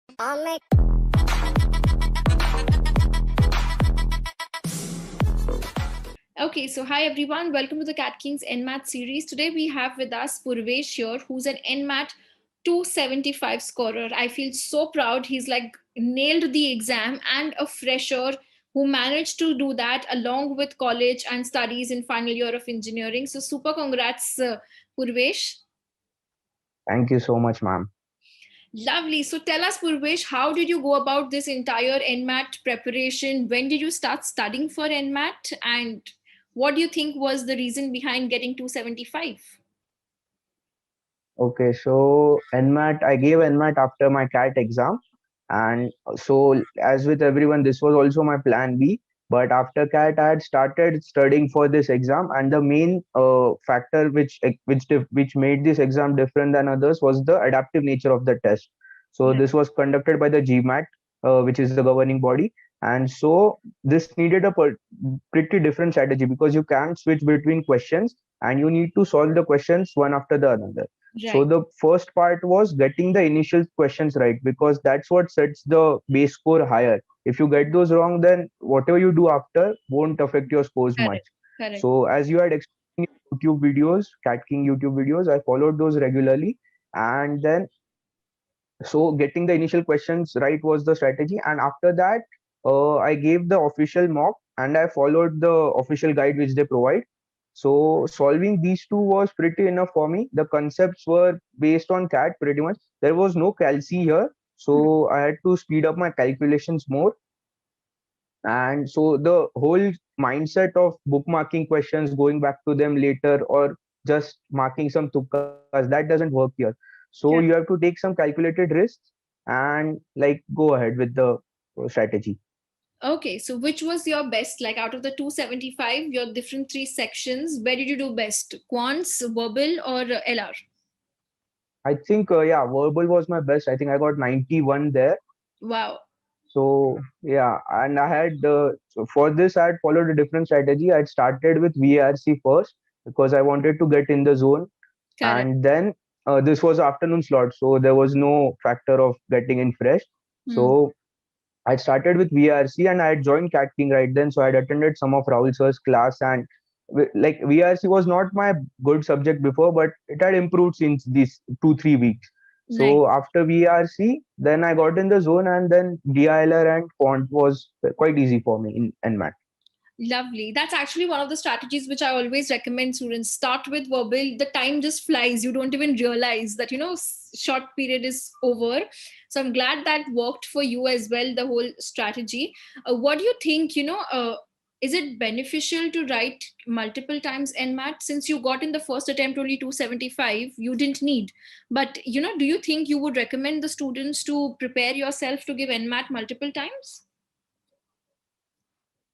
Okay, so hi everyone, welcome to the Cat Kings NMAT series. Today we have with us Purvesh here, who's an NMAT 275 scorer. I feel so proud. He's like nailed the exam and a fresher who managed to do that along with college and studies in final year of engineering. So super congrats, Purvesh. Thank you so much, ma'am. Lovely. So tell us, Purvesh, how did you go about this entire NMAT preparation? When did you start studying for NMAT? And what do you think was the reason behind getting 275? Okay, so NMAT, I gave NMAT after my CAT exam. And so, as with everyone, this was also my plan B. But after CAT, I had started studying for this exam, and the main factor which made this exam different than others was the adaptive nature of the test. So Right. this was conducted by the GMAT, which is the governing body, and so this needed a pretty different strategy because you can't switch between questions, and you need to solve the questions one after the other. So Right. the first part was getting the initial questions right because that's what sets the base score higher. If you get those wrong, then whatever you do after won't affect your scores much. Correct. Correct. So as you had explained in YouTube videos, Cat King YouTube videos, I followed those regularly. And then so getting the initial questions right was the strategy. And after that, I gave the official mock and I followed the official guide which they provide. So solving these two was pretty enough for me. The concepts were based on CAT pretty much. There was no calci here, Hmm. so I had to speed up my calculations more. And so the whole mindset of bookmarking questions, going back to them later, or just marking some tukkas, that doesn't work here. So you have to take some calculated risks and like go ahead with the strategy. Okay, so which was your best? Like out of the 275, your different three sections, where did you do best? Quants, verbal, or LR? I think, yeah, verbal was my best. I think I got 91 there. Wow. So yeah, and I had so for this I had followed a different strategy. I had started with VRC first because I wanted to get in the zone, Correct. and then this was afternoon slot, so there was no factor of getting in fresh. Hmm. So I started with VRC and I had joined Cat King right then. So I had attended some of Rahul sir's class, and like VRC was not my good subject before, but it had improved since these 2 3 weeks. Nice. So after VRC, then I got in the zone, and then DILR and quant was quite easy for me in NMAT. Lovely. That's actually one of the strategies which I always recommend students. Start with verbal. The time just flies. You don't even realize that, short period is over. So I'm glad that worked for you as well, the whole strategy. What do you think, is it beneficial to write multiple times NMAT? Since you got in the first attempt only 275, you didn't need. But, do you think you would recommend the students to prepare yourself to give NMAT multiple times?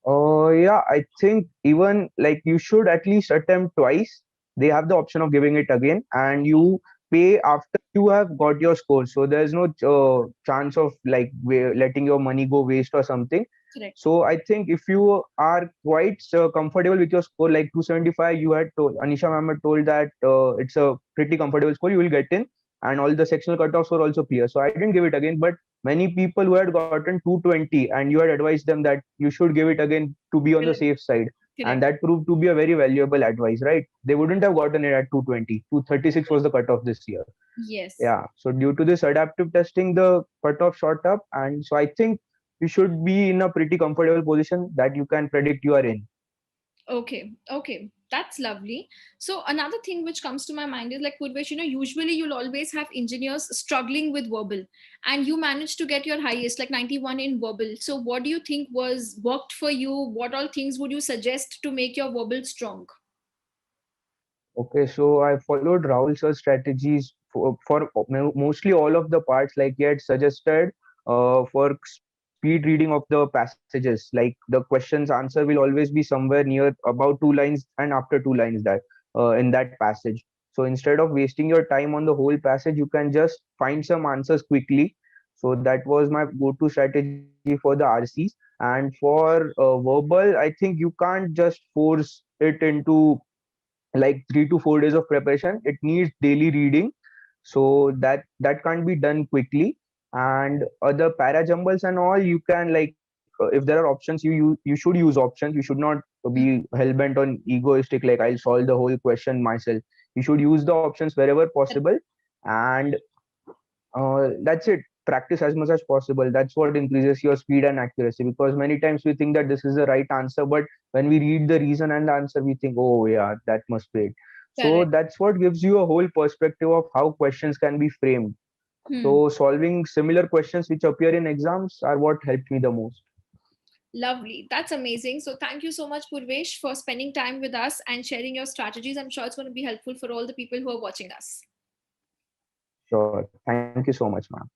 Yeah, I think even like you should at least attempt twice. They have the option of giving it again, and you pay after you have got your score. So there's no chance of like letting your money go waste or something. Correct. So I think if you are quite comfortable with your score, like 275, you had told Anisha ma'am had told that it's a pretty comfortable score. You will get in, and all the sectional cutoffs were also clear. So I didn't give it again, but many people who had gotten 220 and you had advised them that you should give it again to be on the Correct. safe side, and Correct. that proved to be a very valuable advice, right? They wouldn't have gotten it at 220. 236 was the cutoff this year. Yes. Yeah, so due to this adaptive testing, the cutoff shot up, and so I think you should be in a pretty comfortable position that you can predict you are in. Okay, okay, that's lovely. So another thing which comes to my mind is like Purvesh, usually you'll always have engineers struggling with verbal, and you managed to get your highest, like 91 in verbal. So what do you think was worked for you? What all things would you suggest to make your verbal strong? Okay, so I followed Rahul sir's strategies for mostly all of the parts. Like he had suggested for speed reading of the passages, like the question's answer will always be somewhere near about 2 lines and after 2 lines that in that passage. So instead of wasting your time on the whole passage, you can just find some answers quickly. So that was my go-to strategy for the RCs. And for verbal, I think you can't just force it into like 3 to 4 days of preparation. It needs daily reading, so that can't be done quickly. And other para jumbles and all, you can like if there are options, you should use options. You should not Hmm. be hell-bent on egoistic, like I'll solve the whole question myself. You should use the options wherever possible, and that's it. Practice as much as possible. That's what increases your speed and accuracy, because many times we think that this is the right answer, but when we read the reason and the answer, we think, oh yeah, that must be it. So Correct. that's what gives you a whole perspective of how questions can be framed. Hmm. So solving similar questions which appear in exams are what helped me the most. Lovely. That's amazing. So thank you so much, Purvesh, for spending time with us and sharing your strategies. I'm sure it's going to be helpful for all the people who are watching us. Sure. Thank you so much, ma'am.